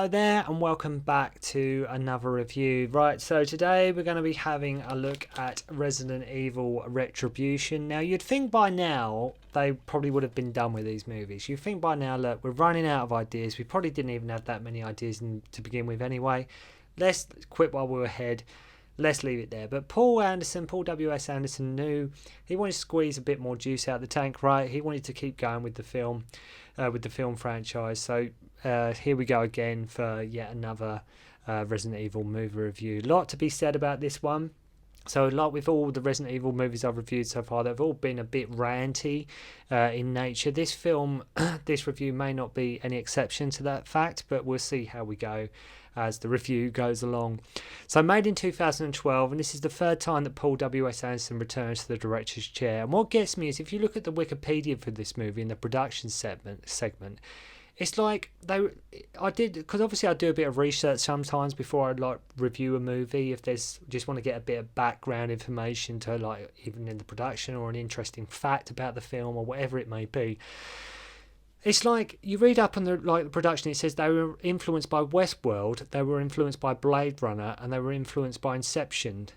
Hello there and welcome back to another review. Right, so today we're going to be having a look at Resident Evil Retribution. Now you'd think by now they probably would have been done with these movies. You'd think by now, look, we're running out of ideas. We probably didn't even have that many ideas to begin with anyway. Let's quit while we're ahead. Let's leave it there. But Paul W.S. Anderson knew he wanted to squeeze a bit more juice out of the tank, right? He wanted to keep going with the film franchise. So here we go again for yet another Resident Evil movie review. A lot to be said about this one. So like with all the Resident Evil movies I've reviewed so far, they've all been a bit ranty in nature. This film, this review may not be any exception to that fact, but we'll see how we go as the review goes along. So made in 2012, and this is the third time that Paul W.S. Anderson returns to the director's chair. And what gets me is if you look at the Wikipedia for this movie in the production segment, it's like because obviously I do a bit of research sometimes before I like review a movie. If there's just want to get a bit of background information to like even in the production or an interesting fact about the film or whatever it may be. It's like you read up on the production. It says they were influenced by Westworld, they were influenced by Blade Runner, and they were influenced by Inception.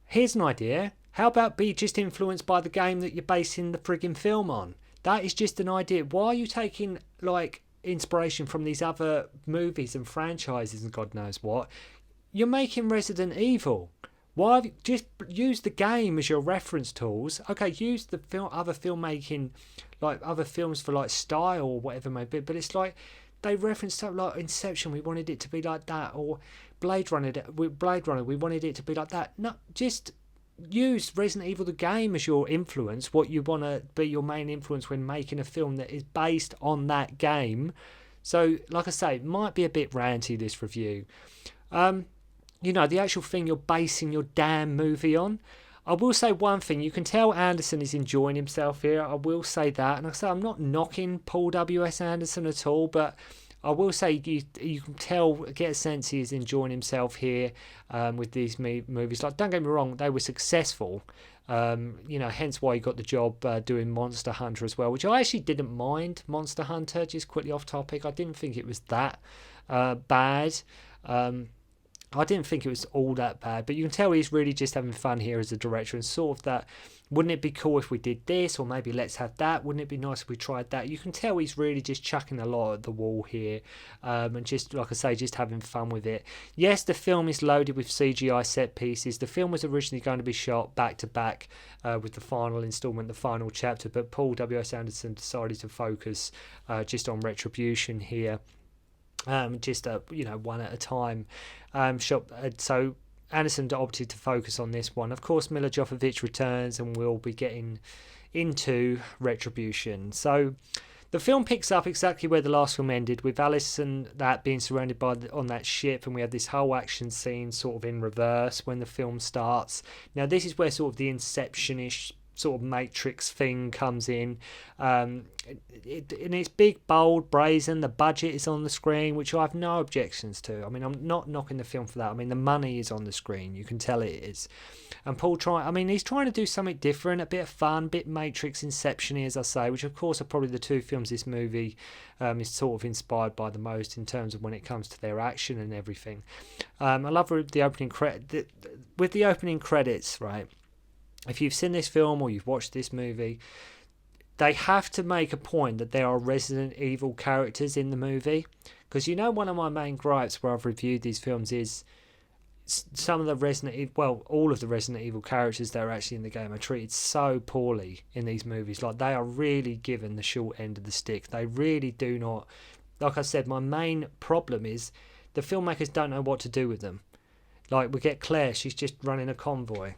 Here's an idea. How about be just influenced by the game that you're basing the frigging film on? That is just an idea. Why are you taking like inspiration from these other movies and franchises and God knows what? You're making Resident Evil. Why have you just use the game as your reference tools? Okay, use the other filmmaking, like other films for like style or whatever it may be. But it's like they referenced something like Inception. We wanted it to be like that, or Blade Runner. We wanted it to be like that. No, just use Resident Evil the game as your influence. What you want to be your main influence when making a film that is based on that game. So, like I say, it might be a bit ranty this review. You know, the actual thing you're basing your damn movie on. I will say one thing. You can tell Anderson is enjoying himself here. I will say that. And like I say, I'm not knocking Paul W.S. Anderson at all, but I will say you can tell, get a sense he is enjoying himself here with these movies. Like, don't get me wrong, they were successful. You know, hence why he got the job doing Monster Hunter as well, which I actually didn't mind. Monster Hunter, just quickly off topic, I didn't think it was that bad. I didn't think it was all that bad, but you can tell he's really just having fun here as a director and sort of that, wouldn't it be cool if we did this, or maybe let's have that, wouldn't it be nice if we tried that? You can tell he's really just chucking a lot at the wall here and just, like I say, just having fun with it. Yes, the film is loaded with CGI set pieces. The film was originally going to be shot back to back with the final installment, the final chapter, but Paul W.S. Anderson decided to focus just on Retribution here. Just one at a time. So Anderson opted to focus on this one. Of course, Milla Jovovich returns, and we'll be getting into Retribution. So the film picks up exactly where the last film ended, with Alice and that being surrounded on that ship, and we have this whole action scene sort of in reverse when the film starts. Now, this is where sort of the Inception-ish sort of Matrix thing comes in, and it's big, bold, brazen. The budget is on the screen, which I have no objections to. I mean, I'm not knocking the film for that. I mean, the money is on the screen, you can tell it is. And Paul he's trying to do something different, a bit of fun, a bit Matrix, Inception, as I say, which of course are probably the two films this movie is sort of inspired by the most in terms of when it comes to their action and everything. I love the opening with the opening credits, right? If you've seen this film or you've watched this movie, they have to make a point that there are Resident Evil characters in the movie. Because one of my main gripes where I've reviewed these films is some of the all of the Resident Evil characters that are actually in the game are treated so poorly in these movies. Like, they are really given the short end of the stick. They really do not. Like I said, my main problem is the filmmakers don't know what to do with them. Like, we get Claire, she's just running a convoy.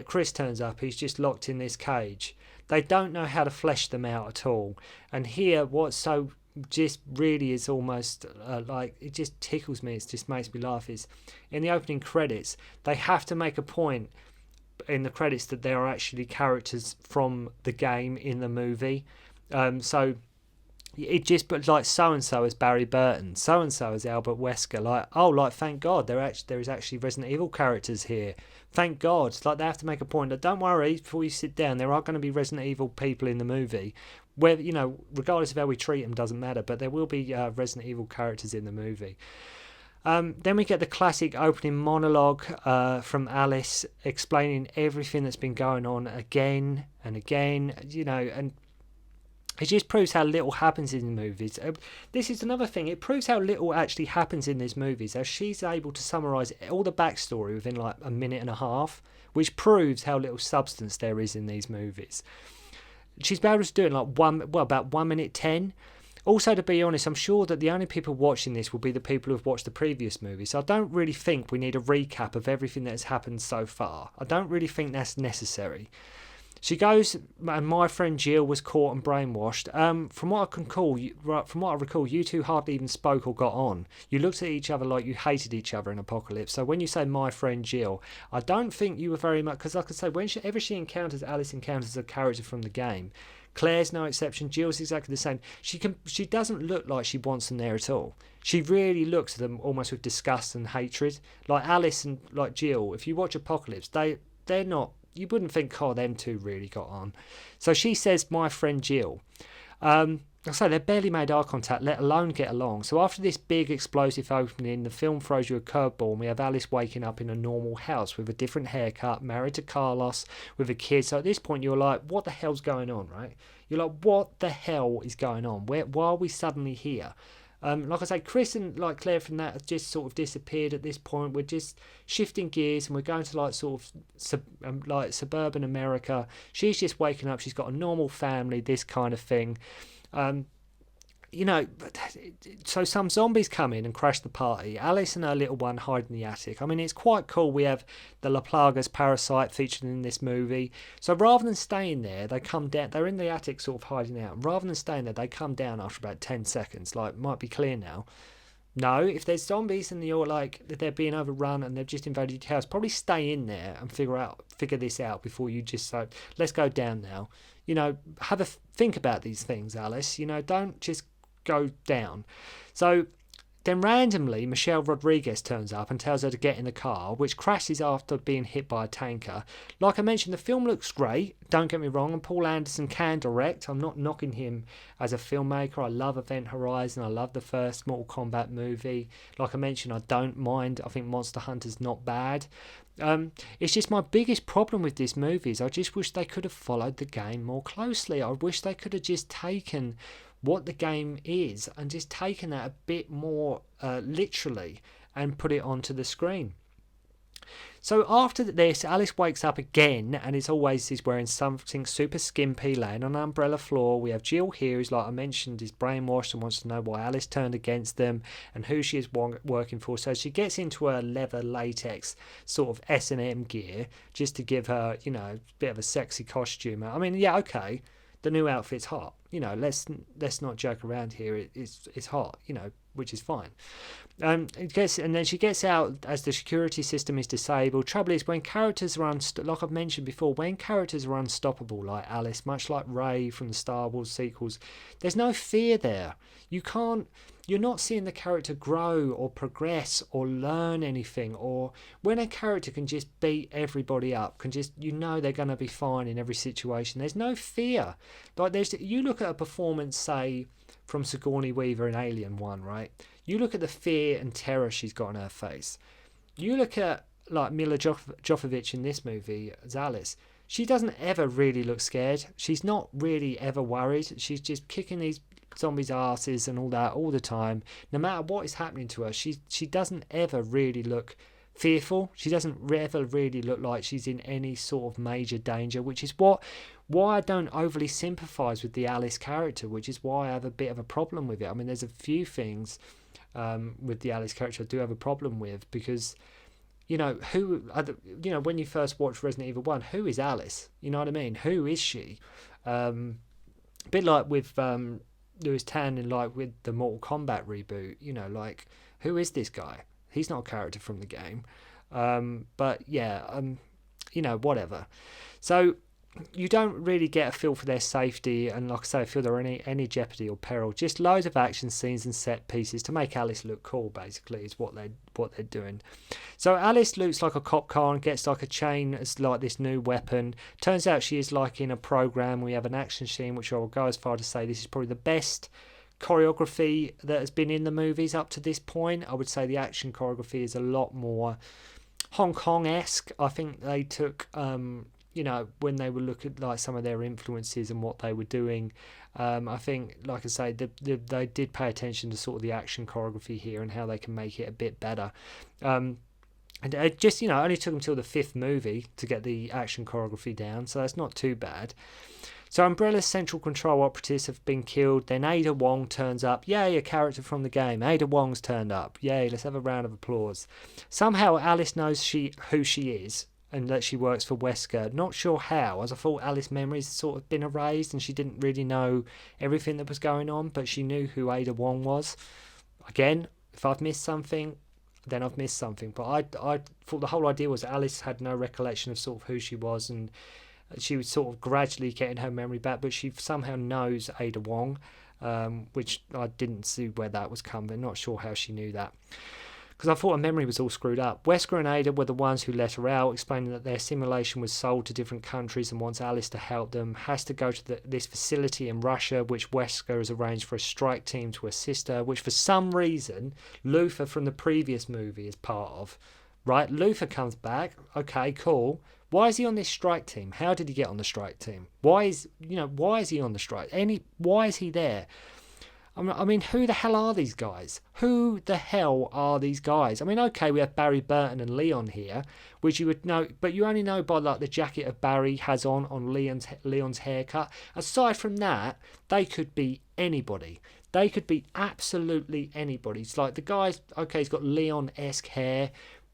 Chris turns up, he's just locked in this cage. They don't know how to flesh them out at all. And here, what so just really is almost it just tickles me, it just makes me laugh, is in the opening credits, they have to make a point in the credits that there are actually characters from the game in the movie. So it just, but like so and so as Barry Burton, so and so as Albert Wesker. Like, oh, like thank God there is actually Resident Evil characters here. Thank God. It's like they have to make a point that don't worry before you sit down. There are going to be Resident Evil people in the movie. Where, you know, regardless of how we treat them, doesn't matter. But there will be Resident Evil characters in the movie. Then we get the classic opening monologue from Alice explaining everything that's been going on again and again, you know, and it just proves how little happens in the movies. This is another thing. It proves how little actually happens in these movies, as she's able to summarise all the backstory within like a minute and a half, which proves how little substance there is in these movies. She's able to do it in like about 1 minute 10. Also, to be honest, I'm sure that the only people watching this will be the people who've watched the previous movie. So I don't really think we need a recap of everything that's happened so far. I don't really think that's necessary. She goes, and my friend Jill was caught and brainwashed. From what I recall, you two hardly even spoke or got on. You looked at each other like you hated each other in Apocalypse. So when you say my friend Jill, I don't think you were very much, because like I say, whenever she encounters Alice encounters a character from the game. Claire's no exception. Jill's exactly the same. She doesn't look like she wants them there at all. She really looks at them almost with disgust and hatred. Like Alice and like Jill, if you watch Apocalypse, they're not. You wouldn't think, oh, them two really got on. So she says, my friend Jill. So they barely made eye contact, let alone get along. So after this big explosive opening, the film throws you a curveball, and we have Alice waking up in a normal house with a different haircut, married to Carlos, with a kid. So at this point, you're like, what the hell's going on, right? You're like, what the hell is going on? Why are we suddenly here? Like I say, Chris and like Claire from that have just sort of disappeared at this point. We're just shifting gears and we're going to like sort of like suburban America. She's just waking up. She's got a normal family, this kind of thing. You know, so some zombies come in and crash the party. Alice and her little one hide in the attic. I mean, it's quite cool. We have the La Plaga's parasite featured in this movie. So rather than staying there, they come down. They're in the attic sort of hiding out. And rather than staying there, they come down after about 10 seconds. Like, might be clear now. No, if there's zombies and you're like, they're being overrun and they've just invaded your house, probably stay in there and figure this out before you just say, let's go down now. You know, have a think about these things, Alice. You know, don't just go down. So then randomly Michelle Rodriguez turns up and tells her to get in the car, which crashes after being hit by a tanker. Like I mentioned, the film looks great, don't get me wrong, and Paul Anderson can direct. I'm not knocking him as a filmmaker. I love Event Horizon. I love the first Mortal Kombat movie. Like I mentioned, I don't mind. I think Monster Hunter's not bad. It's just my biggest problem with this movie is I just wish they could have followed the game more closely. I wish they could have just taken what the game is and just taken that a bit more literally and put it onto the screen. So after this, Alice wakes up again, and it's always he's wearing something super skimpy, laying on an umbrella floor. We have Jill here, who's, like I mentioned, is brainwashed and wants to know why Alice turned against them and who she is working for. So she gets into her leather latex sort of S&M gear just to give her, you know, a bit of a sexy costume. I mean, yeah, okay, the new outfit's hot. You know, let's not joke around here. It's hot, you know, which is fine. And then she gets out as the security system is disabled. Trouble is, when characters are like I've mentioned before, when characters are unstoppable, like Alice, much like Rey from the Star Wars sequels, there's no fear there. You're not seeing the character grow or progress or learn anything. Or when a character can just beat everybody up, you know they're going to be fine in every situation. There's no fear. Like you look at a performance, say, from Sigourney Weaver in Alien 1, right? You look at the fear and terror she's got on her face. You look at like Milla Jovovich in this movie as Alice. She doesn't ever really look scared. She's not really ever worried. She's just kicking these zombies' asses and all that all the time. No matter what is happening to her, she doesn't ever really look fearful. She doesn't ever really look like she's in any sort of major danger, which is why I don't overly sympathise with the Alice character, which is why I have a bit of a problem with it. I mean, there's a few things with the Alice character I do have a problem with, because, you know, when you first watch Resident Evil 1, who is Alice? You know what I mean? Who is she? A bit like with Lewis Tan and like with the Mortal Kombat reboot, you know, like, who is this guy? He's not a character from the game. But yeah, you know, whatever. So you don't really get a feel for their safety, and like I say, feel they're in any jeopardy or peril. Just loads of action scenes and set pieces to make Alice look cool, basically, is what they're doing. So Alice looks like a cop car and gets like a chain as like this new weapon. Turns out she is like in a program. We have an action scene, which I will go as far to say this is probably the best choreography that has been in the movies up to this point. I would say the action choreography is a lot more Hong Kong-esque. I think they took when they were looking at like some of their influences and what they were doing, I think, like I say, they did pay attention to sort of the action choreography here and how they can make it a bit better. And it just, only took them till the 5th movie to get the action choreography down, so that's not too bad. So Umbrella's central control operatives have been killed. Then Ada Wong turns up. Yay, a character from the game. Ada Wong's turned up. Yay, let's have a round of applause. Somehow Alice knows who she is, and that she works for Wesker. Not sure how, as I thought Alice's memories sort of been erased and she didn't really know everything that was going on, but she knew who Ada Wong was. Again, if I've missed something, then I've missed something. But I thought the whole idea was Alice had no recollection of sort of who she was, and she was sort of gradually getting her memory back, but she somehow knows Ada Wong, which I didn't see where that was coming. Not sure how she knew that, because I thought her memory was all screwed up. Wesker and Ada were the ones who let her out, explaining that their simulation was sold to different countries and wants Alice to help them. Has to go to this facility in Russia, which Wesker has arranged for a strike team to assist her, which for some reason Luther from the previous movie is part of. Right, Luther comes back. Okay, cool. Why is he on this strike team? How did he get on the strike team? Why is he on the strike? Why is he there? I mean, who the hell are these guys? Who the hell are these guys? I mean, okay, we have Barry Burton and Leon here, which you would know, but you only know by like the jacket of Barry has on Leon's haircut. Aside from that, they could be anybody. They could be absolutely anybody. It's like the guy's, okay, he's got Leon-esque hair.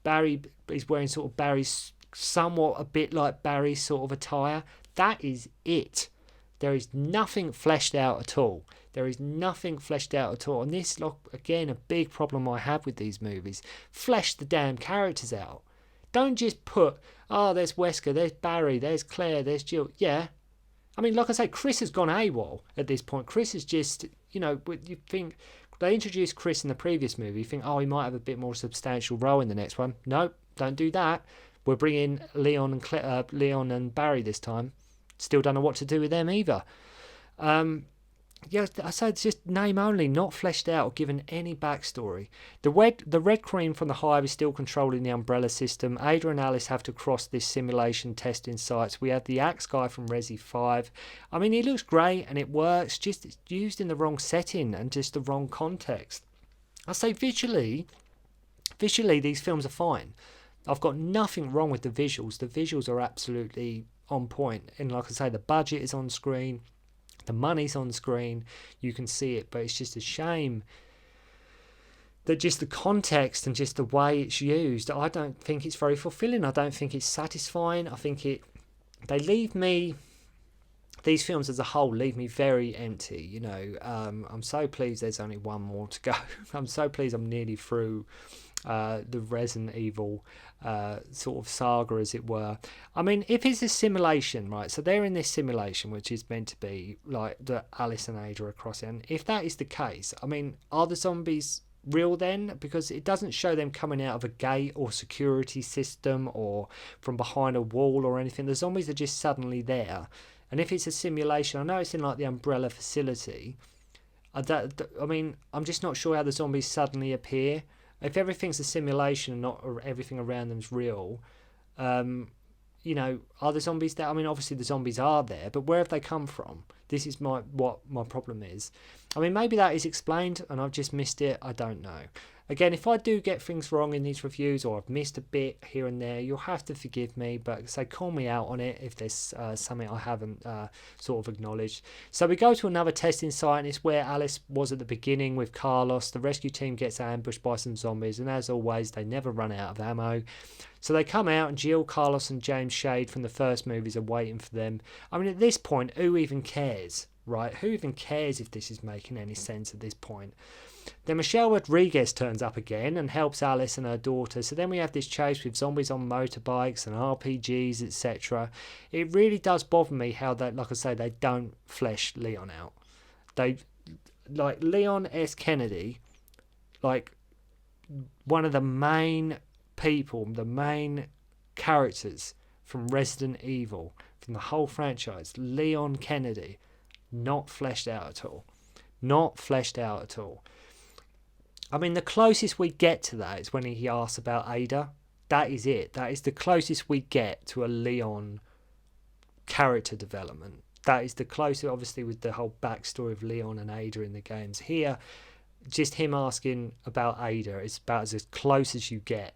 Barry is wearing sort of Barry's, somewhat a bit like Barry's sort of attire. That is it. There is nothing fleshed out at all. There is nothing fleshed out at all. And this, again, a big problem I have with these movies. Flesh the damn characters out. Don't just put, there's Wesker, there's Barry, there's Claire, there's Jill. Yeah. I mean, like I say, Chris has gone AWOL at this point. Chris is just, you think, they introduced Chris in the previous movie. You think, he might have a bit more substantial role in the next one. Nope, don't do that. We're bringing Leon and Barry this time. Still don't know what to do with them either. I said it's just name only, not fleshed out or given any backstory. The Red Queen from the Hive is still controlling the Umbrella system. Ada and Alice have to cross this simulation testing sites. We have the Axe guy from Resi 5. I mean, he looks great and it works, just it's used in the wrong setting and just the wrong context. I say visually these films are fine. I've got nothing wrong with the visuals. The visuals are absolutely on point. And like I say, the budget is on screen. The money's on screen, you can see it, but it's just a shame that just the context and just the way it's used, I don't think it's very fulfilling. I don't think it's satisfying. I think they leave me, these films as a whole leave me very empty. I'm so pleased there's only one more to go. I'm so pleased I'm nearly through the Resident Evil sort of saga, as it were. I mean, if it's a simulation, right, so they're in this simulation which is meant to be like the Alice and Ada are crossing, and if that is the case, I mean, are the zombies real then? Because it doesn't show them coming out of a gate or security system or from behind a wall or anything. The zombies are just suddenly there. And if it's a simulation, I know it's in like the Umbrella facility, I mean, I'm just not sure how the zombies suddenly appear. If everything's a simulation and not everything around them's real, are the zombies there? I mean, obviously the zombies are there, but where have they come from? This is what my problem is. I mean, maybe that is explained and I've just missed it. I don't know. Again, if I do get things wrong in these reviews or I've missed a bit here and there, you'll have to forgive me, but call me out on it if there's something I haven't sort of acknowledged. So we go to another testing site, and it's where Alice was at the beginning with Carlos. The rescue team gets ambushed by some zombies, and as always, they never run out of ammo. So they come out, and Jill, Carlos, and James Shade from the first movies are waiting for them. I mean, at this point, who even cares, right? Who even cares if this is making any sense at this point? Then Michelle Rodriguez turns up again and helps Alice and her daughter. So then we have this chase with zombies on motorbikes and RPGs, etc. It really does bother me how they, like I say, they don't flesh Leon out. They, like Leon S. Kennedy, like one of the main people, the main characters from Resident Evil, from the whole franchise, Leon Kennedy, not fleshed out at all. Not fleshed out at all. I mean, the closest we get to that is when he asks about Ada. That is it. That is the closest we get to a Leon character development. That is the closest, obviously, with the whole backstory of Leon and Ada in the games. Here, just him asking about Ada is about as close as you get.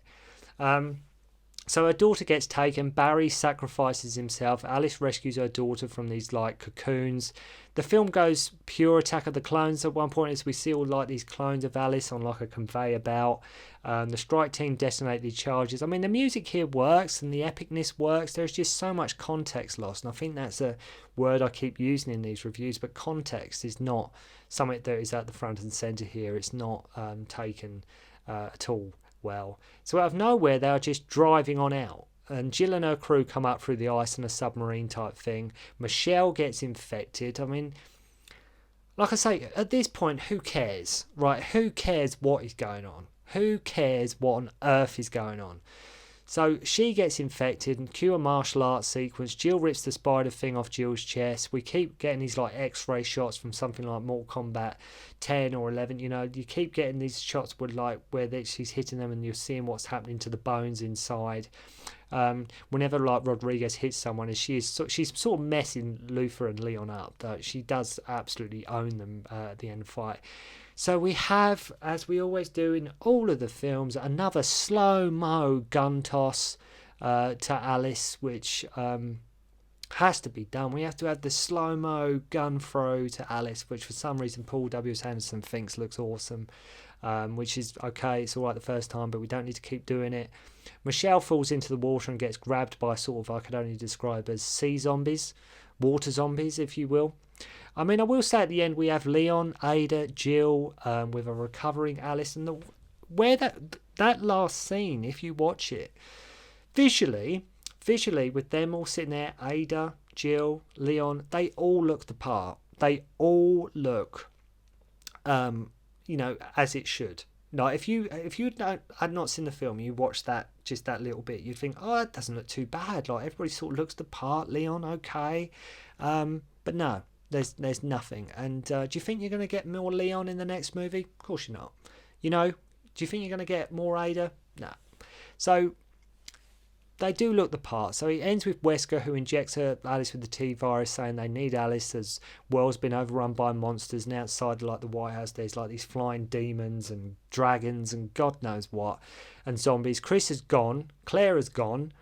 So her daughter gets taken. Barry sacrifices himself. Alice rescues her daughter from these like cocoons. The film goes pure Attack of the Clones at one point, as we see all like these clones of Alice on like a conveyor belt. The strike team detonate these charges. I mean, the music here works and the epicness works. There's just so much context lost, and I think that's a word I keep using in these reviews. But context is not something that is at the front and centre here. It's not taken at all well. So out of nowhere, they are just driving on out, and Jill and her crew come up through the ice in a submarine type thing. Michelle gets infected. I mean, like I say, at this point, who cares, right? Who cares what is going on? Who cares what on earth is going on? So she gets infected, and cue a martial arts sequence. Jill rips the spider thing off Jill's chest. We keep getting these like X-ray shots from something like Mortal Kombat 10 or 11. You know, you keep getting these shots with like where she's hitting them, and you're seeing what's happening to the bones inside. Whenever like Rodriguez hits someone, and she's sort of messing Luther and Leon up. Though she does absolutely own them at the end of the fight. So we have, as we always do in all of the films, another slow-mo gun toss to Alice, which has to be done. We have to have the slow-mo gun throw to Alice, which for some reason Paul W.S. Anderson thinks looks awesome, which is okay, it's all right the first time, but we don't need to keep doing it. Michelle falls into the water and gets grabbed by sort of, I could only describe as sea zombies, water zombies, if you will. I mean, I will say at the end we have Leon, Ada, Jill, with a recovering Alice, and where that last scene, if you watch it, visually with them all sitting there, Ada, Jill, Leon, they all look the part. They all look, as it should. Like if you had not seen the film, you watched that just that little bit, you'd think, oh, it doesn't look too bad. Like everybody sort of looks the part. Leon, okay, but no. There's nothing. And do you think you're going to get more Leon in the next movie? Of course you're not. You know, do you think you're going to get more Ada? No. So they do look the part. So it ends with Wesker, who injects Alice with the T-virus, saying they need Alice as world's been overrun by monsters, and outside like the White House there's like these flying demons and dragons and God knows what, and zombies. Chris is gone. Claire is gone.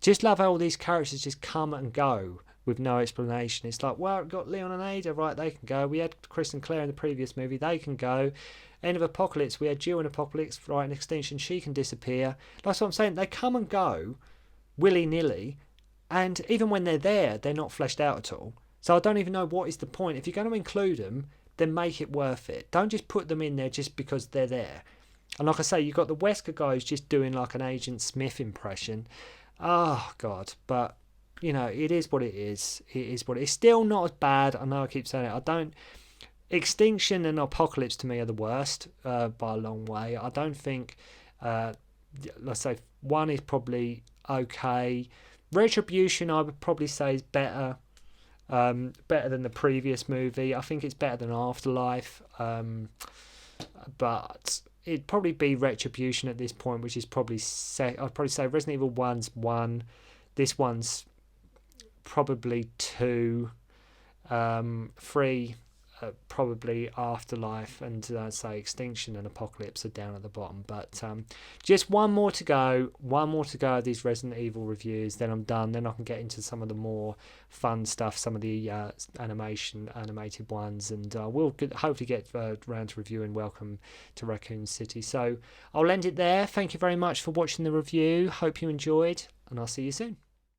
Just love how all these characters just come and go with no explanation. It's like, well, we've got Leon and Ada, right, they can go. We had Chris and Claire in the previous movie, they can go. End of Apocalypse, we had Jill in Apocalypse, right, in Extinction, she can disappear. That's what I'm saying, they come and go willy-nilly, and even when they're there, they're not fleshed out at all. So I don't even know what is the point. If you're going to include them, then make it worth it. Don't just put them in there just because they're there. And like I say, you've got the Wesker guy who's just doing like an Agent Smith impression. Oh, God, but you know, it is what it is. It is what it is. Still not as bad. I know I keep saying it. Extinction and Apocalypse to me are the worst by a long way. I don't think, let's say, one is probably okay. Retribution, I would probably say, is better. Better than the previous movie. I think it's better than Afterlife. But it'd probably be Retribution at this point, which is probably, I'd probably say Resident Evil 1's 1. This one's probably 2, 3, probably Afterlife and say Extinction and Apocalypse are down at the bottom. But just one more to go of these Resident Evil reviews, then I'm done. Then I can get into some of the more fun stuff, some of the animated ones, and we'll hopefully get around to reviewing Welcome to Raccoon City. So I'll end it there. Thank you very much for watching the review. Hope you enjoyed, and I'll see you soon.